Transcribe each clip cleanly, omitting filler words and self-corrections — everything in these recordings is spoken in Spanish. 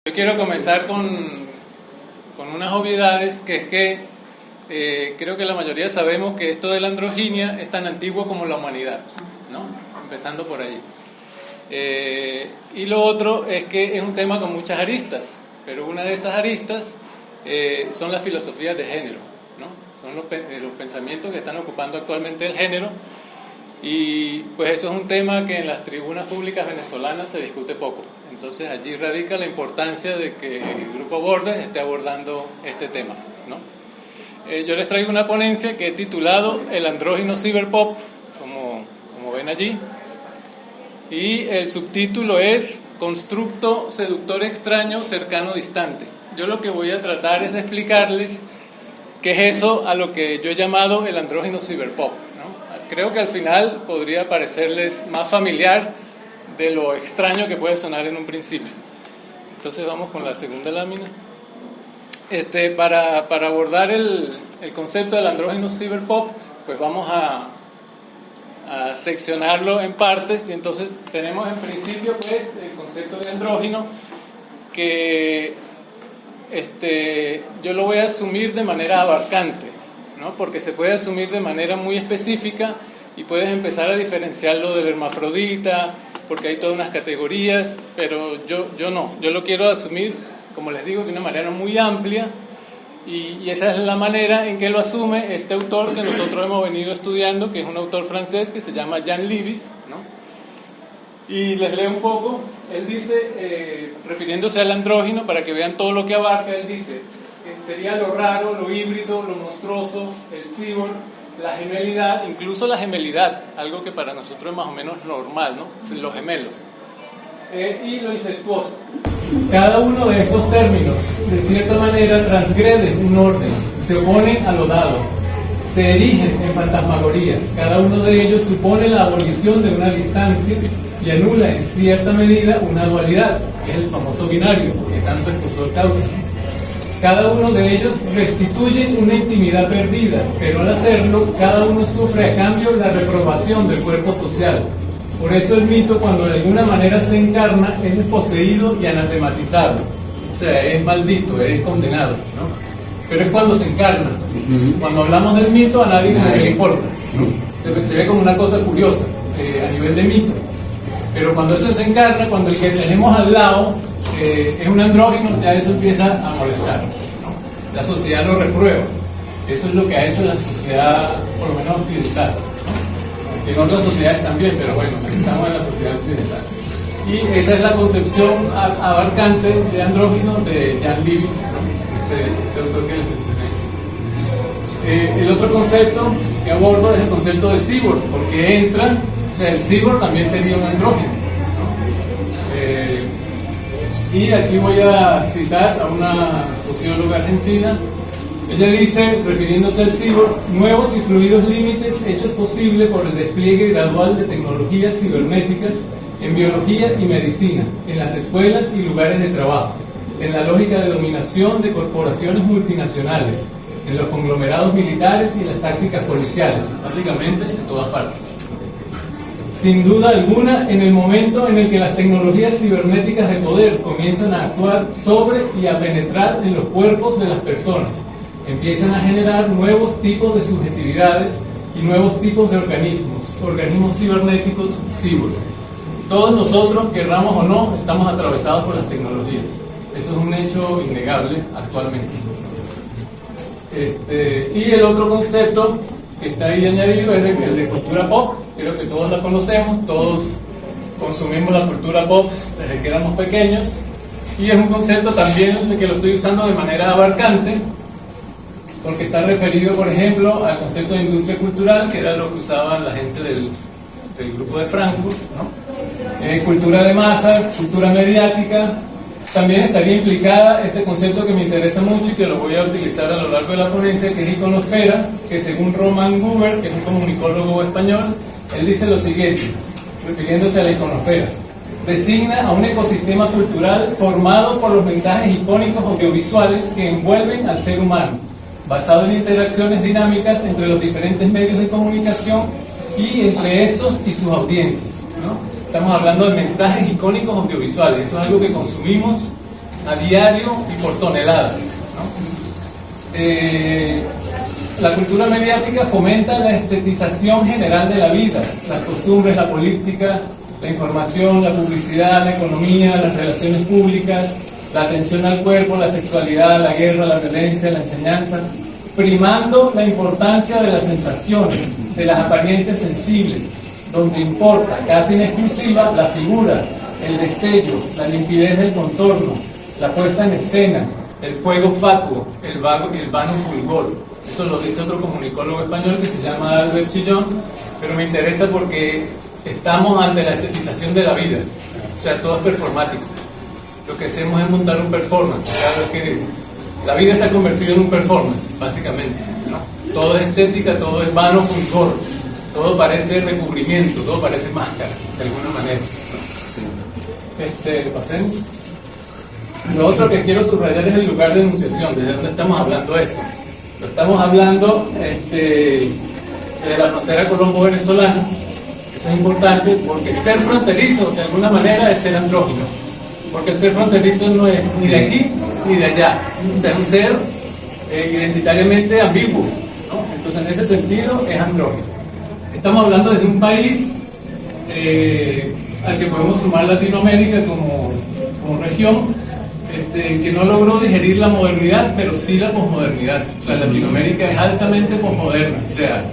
Yo quiero comenzar con unas obviedades, que es que creo que la mayoría sabemos que esto de la androginia es tan antiguo como la humanidad, ¿no? Empezando por ahí. Y lo otro es que es un tema con muchas aristas, pero una de esas aristas son las filosofías de género, ¿no? Son los pensamientos que están ocupando actualmente el género, y pues eso es un tema que en las tribunas públicas venezolanas se discute poco. Entonces allí radica la importancia de que el Grupo Bordes esté abordando este tema, ¿no? Yo les traigo una ponencia que he titulado El andrógino ciberpop, como ven allí, y el subtítulo es Constructo seductor extraño, cercano distante. Yo lo que voy a tratar es de explicarles qué es eso a lo que yo he llamado el andrógino ciberpop, ¿no? Creo que al final podría parecerles más familiar de lo extraño que puede sonar en un principio. Entonces vamos con la segunda lámina. Para abordar el concepto del andrógino ciberpop, pues vamos a seccionarlo en partes, y entonces tenemos en principio pues el concepto de andrógino, que yo lo voy a asumir de manera abarcante, ¿no? Porque se puede asumir de manera muy específica y puedes empezar a diferenciarlo del hermafrodita, porque hay todas unas categorías, pero yo no, yo lo quiero asumir, como les digo, de una manera muy amplia, y esa es la manera en que lo asume este autor que nosotros hemos venido estudiando, que es un autor francés que se llama Jan Libis, ¿no? Y les leo un poco. Él dice, refiriéndose al andrógino, para que vean todo lo que abarca, él dice que sería lo raro, lo híbrido, lo monstruoso, el cyborg, la gemelidad, incluso la gemelidad, algo que para nosotros es más o menos normal, ¿no? Los gemelos, y lo incestuoso. Cada uno de estos términos, de cierta manera, transgrede un orden, se oponen a lo dado, se erigen en fantasmagoría. Cada uno de ellos supone la abolición de una distancia y anula en cierta medida una dualidad, que es el famoso binario, que tanto expuso el Causa. Cada uno de ellos restituye una intimidad perdida, pero al hacerlo, cada uno sufre a cambio la reprobación del cuerpo social. Por eso el mito, cuando de alguna manera se encarna, es desposeído y anatematizado. O sea, es maldito, es condenado, ¿no? Pero es cuando se encarna. Cuando hablamos del mito, a nadie le importa. Se ve como una cosa curiosa a nivel de mito. Pero cuando eso se encarna, cuando el que tenemos al lado es un andrógino, ya eso empieza a molestar, ¿no? La sociedad lo reprueba. Eso es lo que ha hecho la sociedad, por lo menos occidental, ¿no? En otras sociedades también, pero bueno, estamos en la sociedad occidental. Y esa es la concepción abarcante de andrógino de Jan Libis, ¿no? Este autor que les mencioné. El otro concepto que abordo es el concepto de cyborg, porque entra, o sea, el cyborg también sería un andrógino, ¿no? Y aquí voy a citar a una socióloga argentina. Ella dice, refiriéndose al cyborg, nuevos y fluidos límites hechos posibles por el despliegue gradual de tecnologías cibernéticas en biología y medicina, en las escuelas y lugares de trabajo, en la lógica de dominación de corporaciones multinacionales, en los conglomerados militares y las tácticas policiales, básicamente en todas partes. Sin duda alguna, en el momento en el que las tecnologías cibernéticas de poder comienzan a actuar sobre y a penetrar en los cuerpos de las personas, empiezan a generar nuevos tipos de subjetividades y nuevos tipos de organismos cibernéticos, cyborgs. Todos nosotros, querramos o no, estamos atravesados por las tecnologías. Eso es un hecho innegable actualmente. Y el otro concepto que está ahí añadido es el de cultura pop. Creo que todos la conocemos, todos consumimos la cultura pop desde que éramos pequeños, y es un concepto también que lo estoy usando de manera abarcante, porque está referido, por ejemplo, al concepto de industria cultural, que era lo que usaban la gente del grupo de Frankfurt, ¿no? Cultura de masas, cultura mediática. También estaría implicada este concepto que me interesa mucho y que lo voy a utilizar a lo largo de la ponencia, que es iconosfera, que según Roman Guber, que es un comunicólogo español, él dice lo siguiente, refiriéndose a la iconosfera: designa a un ecosistema cultural formado por los mensajes icónicos audiovisuales que envuelven al ser humano, basado en interacciones dinámicas entre los diferentes medios de comunicación y entre estos y sus audiencias, ¿no? Estamos hablando de mensajes icónicos audiovisuales. Eso es algo que consumimos a diario y por toneladas, ¿no? La cultura mediática fomenta la estetización general de la vida, las costumbres, la política, la información, la publicidad, la economía, las relaciones públicas, la atención al cuerpo, la sexualidad, la guerra, la violencia, la enseñanza, primando la importancia de las sensaciones, de las apariencias sensibles, donde importa, casi en exclusiva, la figura, el destello, la limpidez del contorno, la puesta en escena, el fuego fatuo, el vano fulgor. Eso lo dice otro comunicólogo español que se llama Albert Chillón, pero me interesa porque estamos ante la estetización de la vida, o sea, todo es performático. Lo que hacemos es montar un performance, claro que la vida se ha convertido en un performance, básicamente, ¿no? Todo es estética, todo es vano fulgor, todo parece recubrimiento, todo parece máscara, de alguna manera. Pasemos. Lo otro que quiero subrayar es el lugar de enunciación, desde donde estamos hablando esto. Lo estamos hablando de la frontera colombo-venezolana. Eso es importante porque ser fronterizo, de alguna manera, es ser andrógino. Porque el ser fronterizo no es ni de aquí ni de allá. O sea, es un ser identitariamente ambiguo, ¿no? Entonces, en ese sentido, es andrógino. Estamos hablando de un país al que podemos sumar Latinoamérica como región, que no logró digerir la modernidad, pero sí la posmodernidad. O sea, Latinoamérica es altamente posmoderna. O sea,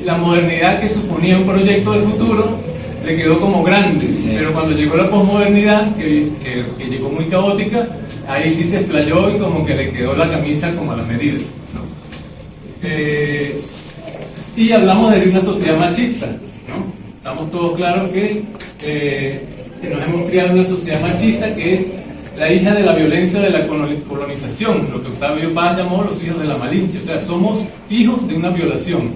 la modernidad que suponía un proyecto de futuro le quedó como grande, sí. Pero cuando llegó la posmodernidad, que llegó muy caótica, ahí sí se explayó y como que le quedó la camisa como a la medida, ¿no? Y hablamos de una sociedad machista, ¿no? Estamos todos claros que nos hemos criado en una sociedad machista que es la hija de la violencia de la colonización, lo que Octavio Paz llamó los hijos de la Malinche. O sea, somos hijos de una violación,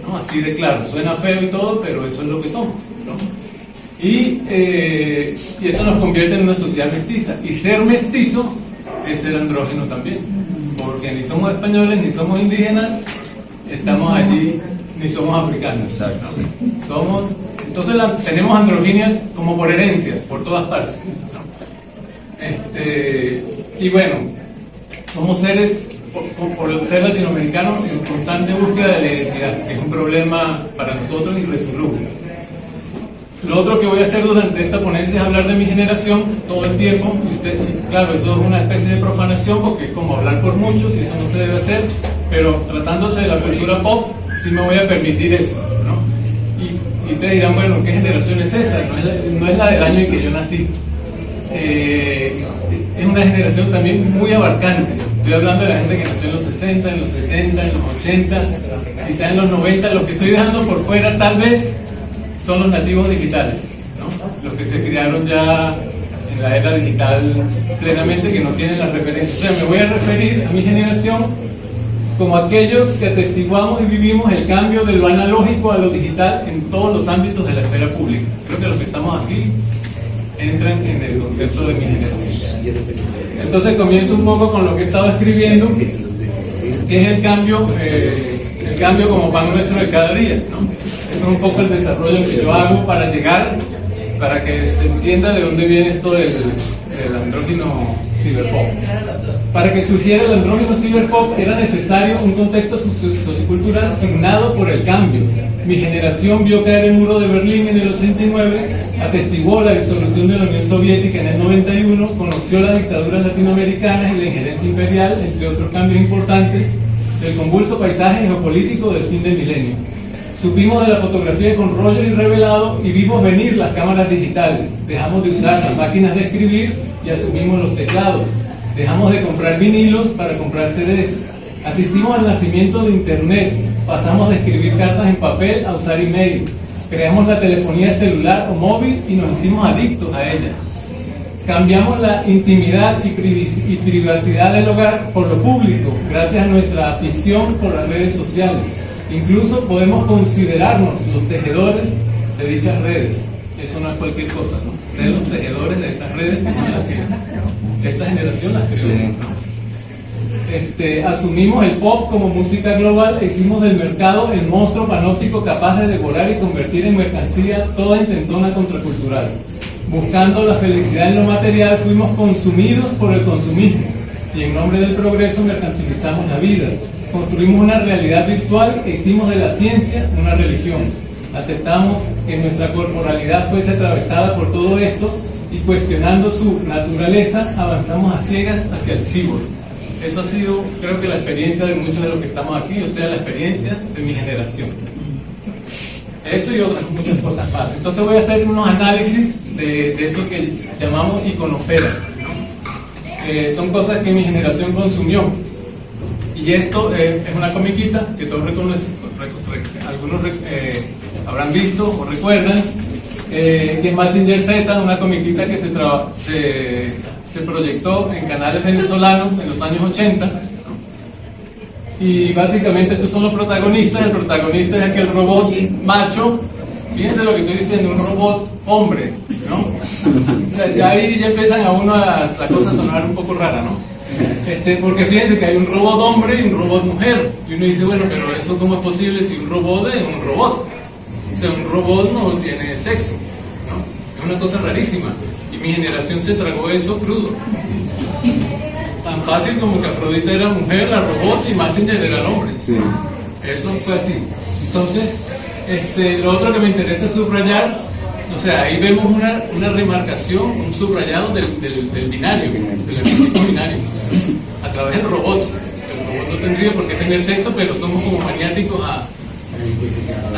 ¿no? Así de claro, suena feo y todo, pero eso es lo que somos, ¿no? Y eso nos convierte en una sociedad mestiza, y ser mestizo es ser andrógeno también, porque ni somos españoles, ni somos indígenas, estamos allí, ni somos africanos. Exacto. ¿No? Somos, entonces tenemos androginia como por herencia, por todas partes, ¿no? Y bueno, somos seres, por ser latinoamericanos, en constante búsqueda de la identidad, que es un problema para nosotros irresoluble. Lo otro que voy a hacer durante esta ponencia es hablar de mi generación todo el tiempo. Claro, eso es una especie de profanación porque es como hablar por muchos y eso no se debe hacer, pero tratándose de la cultura pop, sí me voy a permitir eso, ¿no? Y ustedes dirán, bueno, ¿qué generación es esa? No es la del año en que yo nací. Es una generación también muy abarcante. Estoy hablando de la gente que nació en los 60, en los 70, en los 80, quizá en los 90. Lo que estoy dejando por fuera tal vez son los nativos digitales, ¿no? Los que se criaron ya en la era digital plenamente, que no tienen las referencias. O sea, me voy a referir a mi generación como aquellos que atestiguamos y vivimos el cambio de lo analógico a lo digital en todos los ámbitos de la esfera pública. Creo que los que estamos aquí entran en el concepto de mi generación. Entonces comienzo un poco con lo que he estado escribiendo, que es el cambio como pan nuestro de cada día, ¿no? Esto es un poco el desarrollo que yo hago para llegar, para que se entienda de dónde viene esto del andrógino ciberpop. Para que surgiera el andrógino ciberpop era necesario un contexto sociocultural signado por el cambio. Mi generación vio caer el muro de Berlín en el 89, atestiguó la disolución de la Unión Soviética en el 91, conoció las dictaduras latinoamericanas y la injerencia imperial, entre otros cambios importantes, del convulso paisaje geopolítico del fin del milenio. Supimos de la fotografía con rollo y revelado y vimos venir las cámaras digitales. Dejamos de usar las máquinas de escribir y asumimos los teclados. Dejamos de comprar vinilos para comprar CDs. Asistimos al nacimiento de Internet. Pasamos de escribir cartas en papel a usar email. Creamos la telefonía celular o móvil y nos hicimos adictos a ella. Cambiamos la intimidad y privacidad del hogar por lo público, gracias a nuestra afición por las redes sociales. Incluso podemos considerarnos los tejedores de dichas redes. Eso no es cualquier cosa, ¿no? Ser los tejedores de esas redes que son las que esta generación las creó, ¿no? Asumimos el pop como música global e hicimos del mercado el monstruo panóptico capaz de devorar y convertir en mercancía toda intentona contracultural. buscando la felicidad en lo material, fuimos consumidos por el consumismo y en nombre del progreso mercantilizamos la vida. Construimos una realidad virtual e hicimos de la ciencia una religión. Aceptamos que nuestra corporalidad fuese atravesada por todo esto y cuestionando su naturaleza avanzamos a ciegas hacia el cyborg. Eso ha sido, creo que, la experiencia de muchos de los que estamos aquí, o sea, la experiencia de mi generación. Eso y otras muchas cosas más. Entonces voy a hacer unos análisis de eso que llamamos iconofera. Son cosas que mi generación consumió. Y esto es una comiquita que todos algunos habrán visto o recuerdan, que es Mazinger Z, una comiquita que se proyectó en canales venezolanos en los años 80. Y básicamente estos son los protagonistas. El protagonista es aquel robot macho. Fíjense lo que estoy diciendo, un robot hombre, ¿no? O sea, ya ahí ya empiezan a uno la cosa a sonar un poco rara, ¿no? Porque fíjense que hay un robot hombre y un robot mujer. Y uno dice, bueno, pero eso ¿cómo es posible si un robot es un robot? O sea, un robot no tiene sexo, ¿no? Es una cosa rarísima. Y mi generación se tragó eso crudo. Tan fácil como que Afrodita era mujer, la robot, y Mazinger era el hombre. Sí. Eso fue así. Entonces, lo otro que me interesa subrayar, o sea, ahí vemos una remarcación, un subrayado del binario, del elemento binario, a través del robot. El robot no tendría por qué tener sexo, pero somos como maniáticos a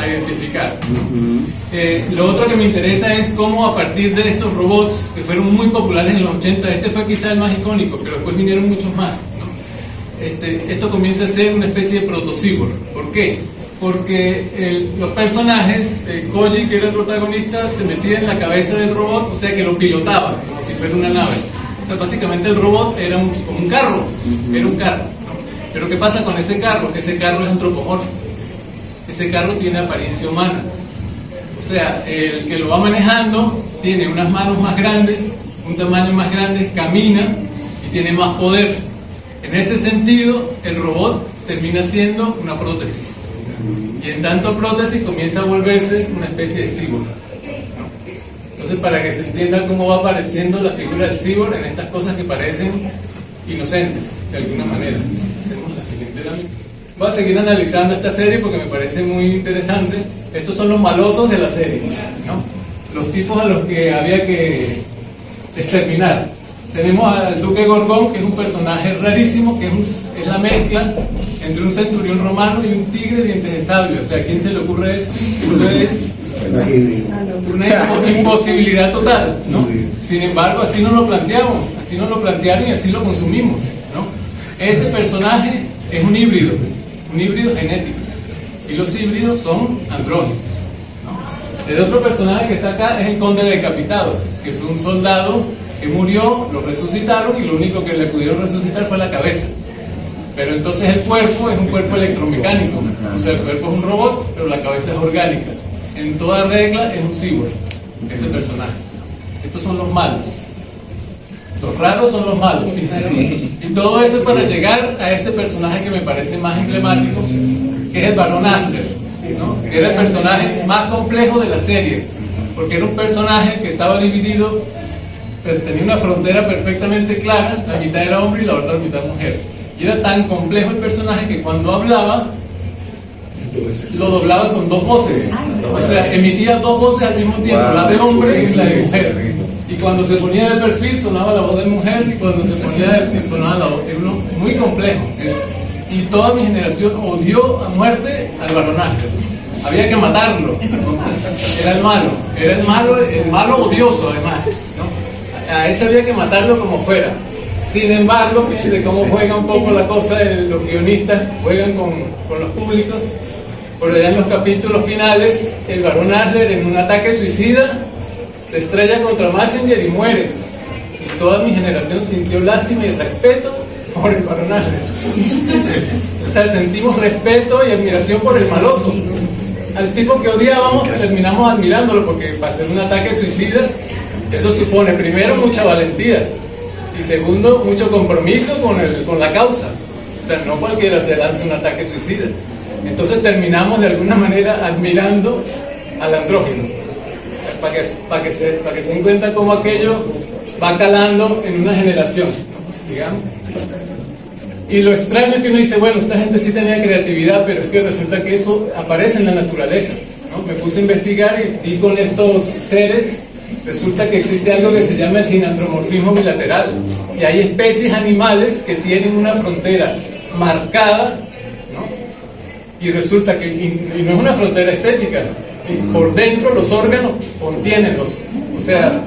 identificar. Lo otro que me interesa es cómo a partir de estos robots que fueron muy populares en los 80, este fue quizá el más icónico, pero después vinieron muchos más, ¿no? Esto comienza a ser una especie de proto-cyborg. ¿Por qué? Porque los personajes, Koji, que era el protagonista, se metía en la cabeza del robot, o sea que lo pilotaba como si fuera una nave. O sea, básicamente el robot era como un carro, era un carro, ¿no? Pero ¿qué pasa con ese carro? Ese carro es antropomorfo. Ese carro tiene apariencia humana. O sea, el que lo va manejando tiene unas manos más grandes, un tamaño más grande, camina y tiene más poder. En ese sentido, el robot termina siendo una prótesis. Y en tanto prótesis comienza a volverse una especie de cyborg, ¿no? Entonces, para que se entienda cómo va apareciendo la figura del cyborg en estas cosas que parecen inocentes, de alguna manera. Hacemos la siguiente lámina. Voy a seguir analizando esta serie porque me parece muy interesante. Estos son los malosos de la serie, ¿no? Los tipos a los que había que exterminar. Tenemos al Duque Gorgón, que es un personaje rarísimo, que es la mezcla entre un centurión romano y un tigre de dientes de sable. O sea, ¿a quién se le ocurre eso? Eso es una imposibilidad total, ¿no? Sin embargo, así nos lo planteamos, así nos lo plantearon y así lo consumimos, ¿no? Ese personaje es un híbrido genético, y los híbridos son andrógenos, ¿no? El otro personaje que está acá es el Conde Decapitado, que fue un soldado que murió, lo resucitaron y lo único que le pudieron resucitar fue la cabeza. Pero entonces el cuerpo es un cuerpo electromecánico, o sea, el cuerpo es un robot, pero la cabeza es orgánica. En toda regla es un cyborg, ese personaje. Estos son los malos. Los raros son los malos. Y todo eso es para llegar a este personaje que me parece más emblemático, que es el Barón Aster, ¿no? Que era el personaje más complejo de la serie, porque era un personaje que estaba dividido, pero tenía una frontera perfectamente clara, la mitad era hombre y la otra mitad mujer. Y era tan complejo el personaje que cuando hablaba, lo doblaba con dos voces. O sea, emitía dos voces al mismo tiempo, la de hombre y la de mujer. Y cuando se ponía de perfil sonaba la voz de mujer, y cuando se ponía de perfil sonaba la voz. Es muy complejo eso. Y toda mi generación odió a muerte al Barón Aster. Había que matarlo, ¿no? Era el malo odioso además, ¿no? A ese había que matarlo como fuera. Sin embargo, fíjense cómo juega un poco la cosa, los guionistas juegan con los públicos. Por allá en los capítulos finales, el Barón Aster, en un ataque suicida, se estrella contra Mazinger y muere. Y toda mi generación sintió lástima y respeto por el Barón Aster. O sea, sentimos respeto y admiración por el maloso. Al tipo que odiábamos, terminamos admirándolo, porque para hacer un ataque suicida, eso supone, primero, mucha valentía, y segundo, mucho compromiso con la causa. O sea, no cualquiera se lanza un ataque suicida. Entonces terminamos de alguna manera admirando al andrógeno, que se den cuenta cómo aquello va calando en una generación, digamos. Y lo extraño es que uno dice, bueno, esta gente sí tenía creatividad, pero es que resulta que eso aparece en la naturaleza, ¿no? Me puse a investigar y di con estos seres. Resulta que existe algo que se llama el ginantromorfismo bilateral, y hay especies animales que tienen una frontera marcada, ¿no? Y resulta que y no es una frontera estética, y por dentro los órganos contienen o sea,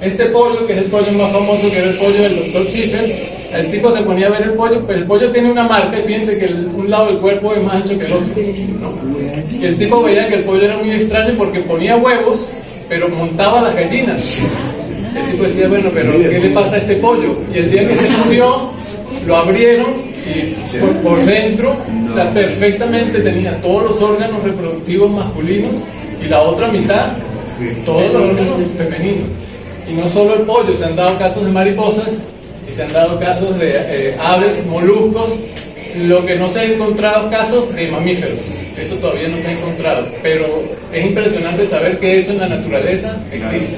este pollo, que es el pollo más famoso, que era el pollo del doctor Schiffer, el tipo se ponía a ver el pollo, pero el pollo tiene una marca, y fíjense que un lado del cuerpo es más ancho que el otro, ¿no? Y el tipo veía que el pollo era muy extraño porque ponía huevos, pero montaba las gallinas. El tipo decía, bueno, pero ¿qué le pasa a este pollo? Y el día que se murió, lo abrieron y por dentro, o sea, perfectamente tenía todos los órganos reproductivos masculinos y la otra mitad, todos los órganos femeninos. Y no solo el pollo, se han dado casos de mariposas y se han dado casos de aves, moluscos. Lo que no se han encontrado casos de mamíferos, eso todavía no se ha encontrado, pero es impresionante saber que eso en la naturaleza existe.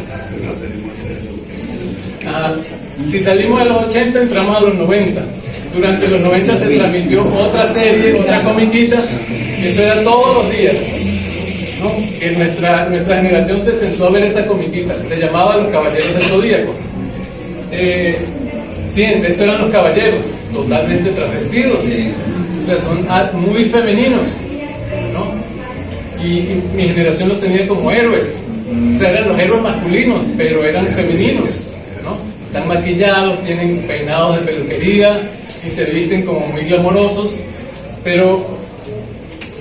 Si salimos de los 80, entramos a los 90. Durante los 90 se transmitió otra serie, otra comiquita, eso era todos los días, ¿no? Que nuestra generación se sentó a ver esa comiquita, se llamaba Los Caballeros del Zodíaco. Fíjense, estos eran los caballeros, totalmente travestidos, o sea, son muy femeninos, ¿no? Y mi generación los tenía como héroes, o sea, eran los héroes masculinos, pero eran femeninos, ¿no? Están maquillados, tienen peinados de peluquería y se visten como muy glamorosos, pero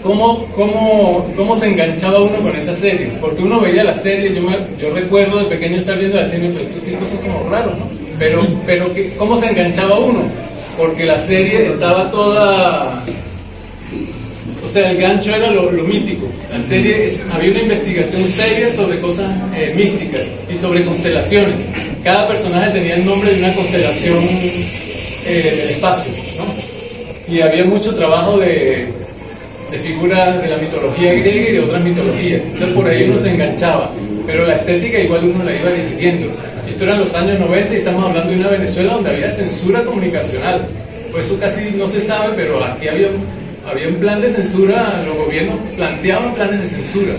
¿cómo se enganchaba uno con esa serie? Porque uno veía la serie, yo recuerdo de pequeño estar viendo la serie, pero estos tipos son como raros, ¿no? Pero ¿cómo se enganchaba uno? Porque la serie estaba toda... O sea, el gancho era lo mítico. La serie, había una investigación seria sobre cosas místicas y sobre constelaciones. Cada personaje tenía el nombre de una constelación del espacio, ¿no? Y había mucho trabajo de figuras de la mitología griega y de otras mitologías. Entonces por ahí uno se enganchaba. Pero la estética igual uno la iba digiriendo. Esto eran los años 90 y estamos hablando de una Venezuela donde había censura comunicacional. Pues eso casi no se sabe, pero aquí había un plan de censura, los gobiernos planteaban planes de censura.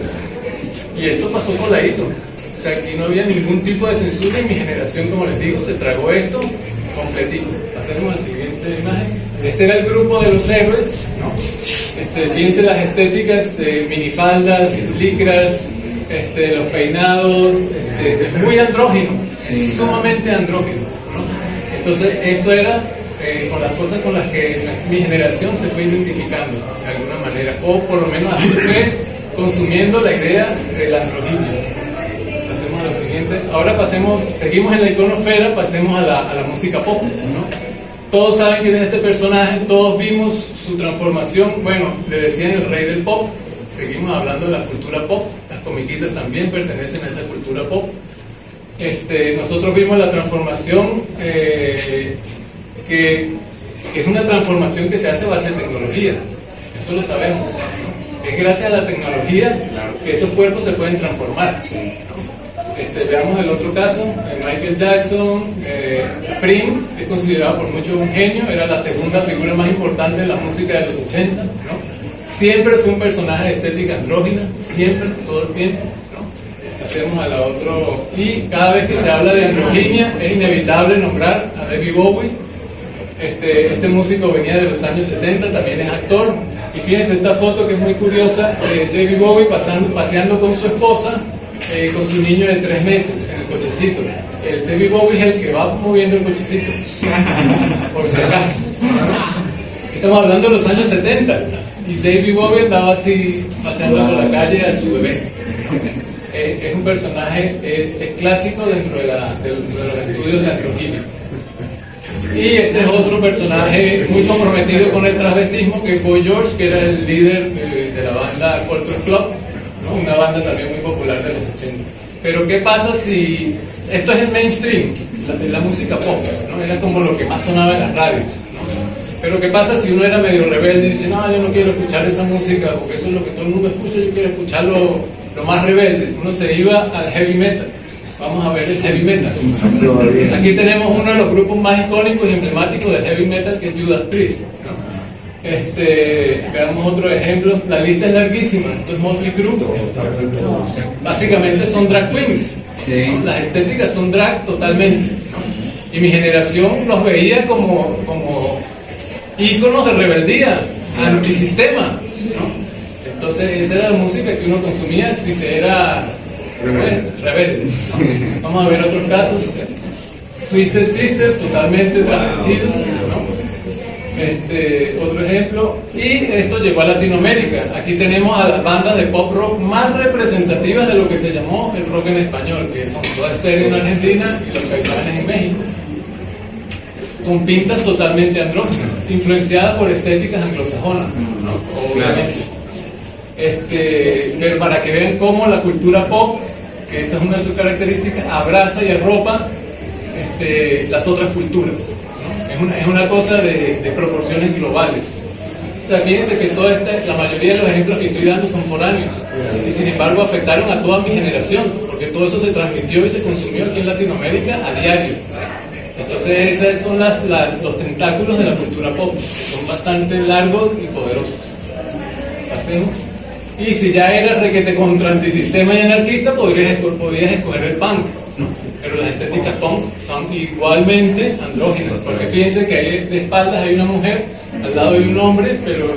Y esto pasó coladito. O sea, aquí no había ningún tipo de censura y mi generación, como les digo, se tragó esto completito. Pasemos a la siguiente imagen. Este era el grupo de los héroes, ¿no? Fíjense las estéticas, minifaldas, licras, los peinados, es muy andrógino, sumamente andrógino, ¿no? Entonces esto era con las cosas con las que mi generación se fue identificando de alguna manera, o por lo menos así fue consumiendo la idea del androginia. Pasemos a lo siguiente. Ahora seguimos en la iconofera, pasemos a la música pop, ¿no? Todos saben quién es este personaje, todos vimos su transformación. Bueno, le decían el rey del pop. Seguimos hablando de la cultura pop. Las comiquitas también pertenecen a esa cultura pop. Nosotros vimos la transformación que es una transformación que se hace a base de tecnología. Eso lo sabemos, ¿no? Es gracias a la tecnología que esos cuerpos se pueden transformar. Veamos el otro caso, Michael Jackson, Prince, es considerado por muchos un genio, era la segunda figura más importante de la música de los 80, ¿no? Siempre fue un personaje de estética andrógina, siempre, todo el tiempo, ¿no? Pasemos a la otra, y cada vez que se habla de androginia es inevitable nombrar a David Bowie. Este músico venía de los años 70, también es actor, y fíjense esta foto que es muy curiosa, David Bowie paseando con su esposa, con su niño de 3 meses en el cochecito. El David Bowie es el que va moviendo el cochecito, por si acaso. Estamos hablando de los años 70 y David Bowie andaba así paseando por la calle a su bebé. Es un personaje, es clásico dentro de los estudios de androginia. Y este es otro personaje muy comprometido con el transvestismo, que es Boy George, que era el líder de la banda Culture Club, ¿no? Una banda también muy popular de los 80. Pero ¿qué pasa si esto es el mainstream, la música pop, ¿no? Era como lo que más sonaba en las radios, ¿no? Pero ¿qué pasa si uno era medio rebelde y dice, no, yo no quiero escuchar esa música porque eso es lo que todo el mundo escucha, yo quiero escucharlo lo más rebelde. Uno se iba al heavy metal. Vamos a ver el heavy metal. Aquí tenemos uno de los grupos más icónicos y emblemáticos del heavy metal, que es Judas Priest, ¿no? Veamos otros ejemplos. La lista es larguísima. Esto es Motley Crue. Básicamente son drag queens, ¿no? Las estéticas son drag totalmente, ¿no? Y mi generación los veía como íconos de rebeldía, antisistema, ¿no? Entonces esa era la música que uno consumía si se era rebelde, ¿no? Vamos a ver otros casos. Twisted Sister, totalmente travestidos, ¿no? Otro ejemplo. Y esto llegó a Latinoamérica. Aquí tenemos a las bandas de pop rock más representativas de lo que se llamó el rock en español, que son Soda Stereo en Argentina y Los Caifanes en México, con pintas totalmente andróginas, influenciadas por estéticas anglosajonas, ¿no? Obviamente. Pero para que vean cómo la cultura pop, que esa es una de sus características, abraza y arropa las otras culturas, ¿no? Es una cosa de proporciones globales. O sea, fíjense que la mayoría de los ejemplos que estoy dando son foráneos, y sin embargo afectaron a toda mi generación, porque todo eso se transmitió y se consumió aquí en Latinoamérica a diario. Entonces esos son los tentáculos de la cultura pop, que son bastante largos y poderosos. Pasemos. Y si ya eras requete contra antisistema y anarquista, podías escoger el punk, ¿no? Pero las estéticas punk son igualmente andróginas, porque fíjense que ahí de espaldas hay una mujer, al lado hay un hombre, pero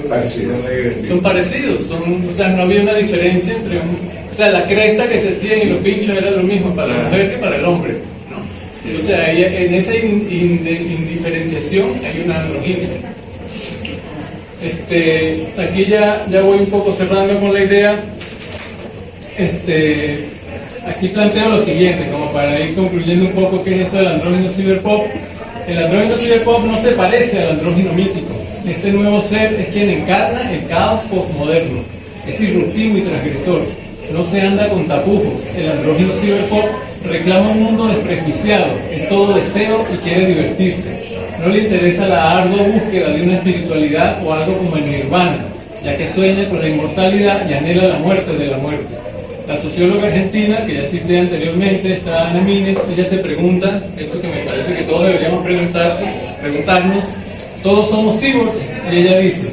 son parecidos, o sea, no había una diferencia entre o sea, la cresta que se hacía y los pinchos era lo mismo para la mujer que para el hombre, ¿no? Entonces ahí, en esa indiferenciación hay una androginia. Aquí ya voy un poco cerrando con la idea. Aquí planteo lo siguiente, como para ir concluyendo un poco qué es esto del andrógino ciberpop. El andrógino ciberpop no se parece al andrógino mítico. Este nuevo ser es quien encarna el caos postmoderno. Es irruptivo y transgresor. No se anda con tapujos. El andrógino ciberpop reclama un mundo desprejuiciado. Es todo deseo y quiere divertirse. No le interesa la ardua búsqueda de una espiritualidad o algo como el nirvana, ya que sueña con la inmortalidad y anhela la muerte de la muerte. La socióloga argentina, que ya cité anteriormente, está Ana Mines, ella se pregunta, esto que me parece que todos deberíamos preguntarnos, ¿todos somos cyborgs? Y ella dice,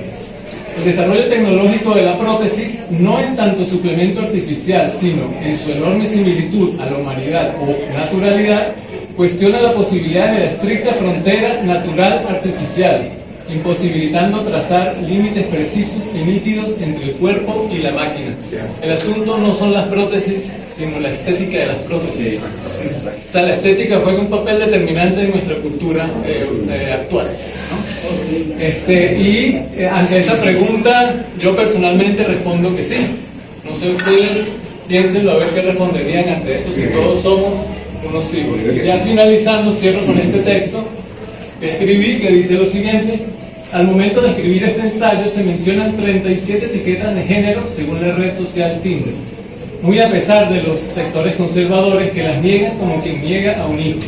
el desarrollo tecnológico de la prótesis, no en tanto suplemento artificial, sino en su enorme similitud a la humanidad o naturalidad, cuestiona la posibilidad de la estricta frontera natural-artificial, imposibilitando trazar límites precisos y nítidos entre el cuerpo y la máquina. El asunto no son las prótesis, sino la estética de las prótesis. O sea, la estética juega un papel determinante en nuestra cultura actual, ¿no? Ante esa pregunta, yo personalmente respondo que sí. No sé ustedes, piénsenlo a ver qué responderían ante eso si todos somos unos hijos. Ya finalizando, cierro con este texto que escribí, que dice lo siguiente: al momento de escribir este ensayo se mencionan 37 etiquetas de género según la red social Tinder, muy a pesar de los sectores conservadores que las niegan como quien niega a un hijo.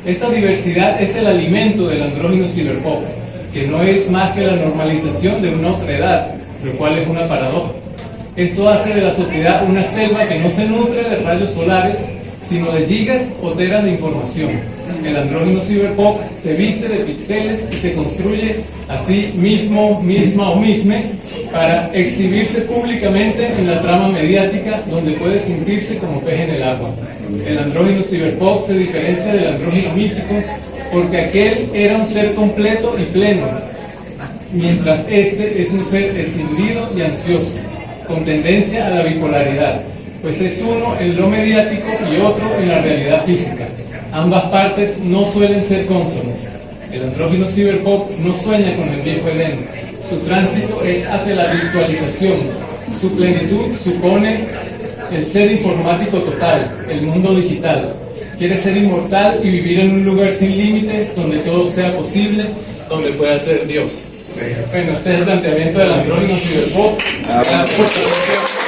Esta diversidad es el alimento del andrógino ciberpop, que no es más que la normalización de una otra edad, lo cual es una paradoja. Esto hace de la sociedad una selva que no se nutre de rayos solares, sino de gigas o teras de información. El andrógino ciberpop se viste de píxeles y se construye a sí misma o misme para exhibirse públicamente en la trama mediática, donde puede sentirse como pez en el agua. El andrógino ciberpop se diferencia del andrógino mítico porque aquel era un ser completo y pleno, mientras este es un ser escindido y ansioso, con tendencia a la bipolaridad, pues es uno en lo mediático y otro en la realidad física. Ambas partes no suelen ser cónsonas. El andrógino ciberpop no sueña con el viejo Edén. Su tránsito es hacia la virtualización. Su plenitud supone el ser informático total, el mundo digital. Quiere ser inmortal y vivir en un lugar sin límites, donde todo sea posible, donde pueda ser Dios. Bueno, este es el planteamiento del andrógino ciberpop. Gracias por su atención.